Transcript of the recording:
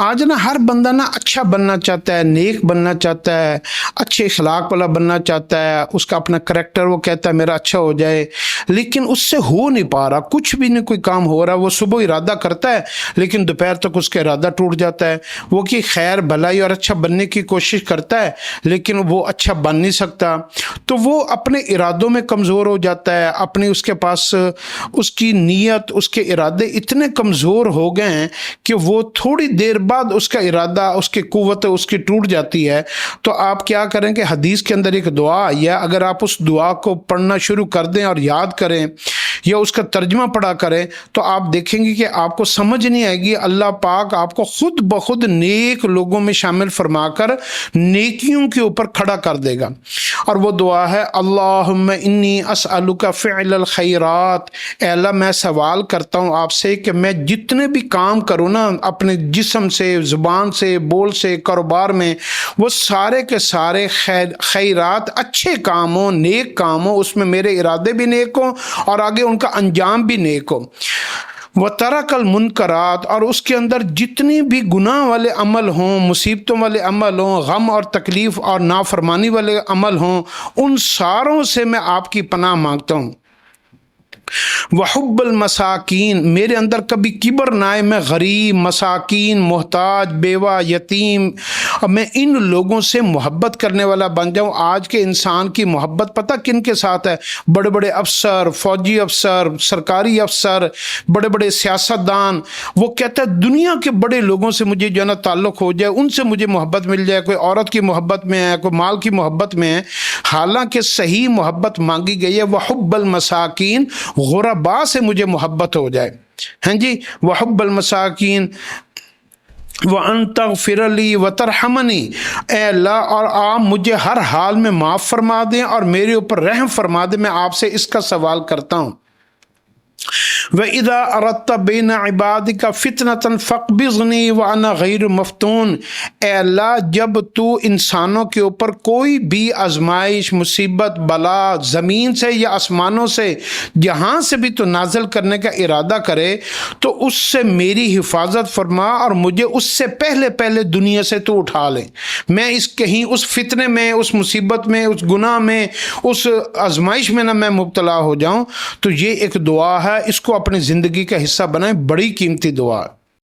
آج نا ہر بندہ نا اچھا بننا چاہتا ہے، نیک بننا چاہتا ہے، اچھے اخلاق والا بننا چاہتا ہے، اس کا اپنا کریکٹر وہ کہتا ہے میرا اچھا ہو جائے، لیکن اس سے ہو نہیں پا رہا، کچھ بھی نہیں کوئی کام ہو رہا۔ وہ صبح ارادہ کرتا ہے لیکن دوپہر تک اس کا ارادہ ٹوٹ جاتا ہے۔ وہ کہ خیر بھلائی اور اچھا بننے کی کوشش کرتا ہے لیکن وہ اچھا بن نہیں سکتا، تو وہ اپنے ارادوں میں کمزور ہو جاتا ہے، اپنی اس کے پاس اس کی نیت، اس کے ارادے اتنے کمزور ہو گئے ہیں کہ وہ تھوڑی دیر بعد اس کا ارادہ، اس کی قوت اس کی ٹوٹ جاتی ہے۔ تو آپ کیا کریں کہ حدیث کے اندر ایک دعا آئی ہے، اگر آپ اس دعا کو پڑھنا شروع کر دیں اور یاد کریں یا اس کا ترجمہ پڑھا کریں تو آپ دیکھیں گے کہ آپ کو سمجھ نہیں آئے گی، اللہ پاک آپ کو خود بخود نیک لوگوں میں شامل فرما کر نیکیوں کے اوپر کھڑا کر دے گا۔ اور وہ دعا ہے اللہم انی اسألک فعل الخیرات، اے اللہ میں سوال کرتا ہوں آپ سے کہ میں جتنے بھی کام کروں نا اپنے جسم سے، زبان سے، بول سے، کاروبار میں، وہ سارے کے سارے خیرات اچھے کام ہوں، نیک کام ہوں، اس میں میرے ارادے بھی نیک ہوں اور آگے ان کا انجام بھی نیک ہو۔ وَتَرَكَ الْمُنْكَرَاتِ، اور اس کے اندر جتنی بھی گناہ والے عمل ہوں، مصیبتوں والے عمل ہوں، غم اور تکلیف اور نافرمانی والے عمل ہوں، ان ساروں سے میں آپ کی پناہ مانگتا ہوں۔ وحب المساکین، میرے اندر کبھی کبر نہ آئے، میں غریب، مساکین، محتاج، بیوہ، یتیم، میں ان لوگوں سے محبت کرنے والا بن جاؤں۔ آج کے انسان کی محبت پتہ کن کے ساتھ ہے؟ بڑے بڑے افسر، فوجی افسر، سرکاری افسر، بڑے بڑے سیاستدان۔ وہ کہتا ہے دنیا کے بڑے لوگوں سے مجھے جو ہے نا تعلق ہو جائے، ان سے مجھے محبت مل جائے، کوئی عورت کی محبت میں ہے، کوئی مال کی محبت میں ہے۔ حالانکہ صحیح محبت مانگی گئی ہے وحب المساکین، غرباء سے مجھے محبت ہو جائے، ہاں جی، وحب المساکین وَأَن تَغْفِرَ لِي وَتَرْحَمَنِي، اے اللہ اور آپ مجھے ہر حال میں معاف فرما دیں اور میرے اوپر رحم فرما دیں، میں آپ سے اس کا سوال کرتا ہوں۔ وَإِذَا أَرَدْتَ بَيْنَ عِبَادِكَ فِتْنَةً فَاقْبِضْنِي وَأَنَا غَيْرُ مَفْتُونٍ، اے اللہ جب تو انسانوں کے اوپر کوئی بھی آزمائش، مصیبت، بلا زمین سے یا آسمانوں سے جہاں سے بھی تو نازل کرنے کا ارادہ کرے تو اس سے میری حفاظت فرما اور مجھے اس سے پہلے پہلے دنیا سے تو اٹھا لے، میں کہیں اس فتنے میں، اس مصیبت میں، اس گناہ میں، اس آزمائش میں نہ میں مبتلا ہو جاؤں۔ تو یہ ایک دعا ہے، اس کو اپنی زندگی کا حصہ بنائیں، بڑی قیمتی دعا ہے۔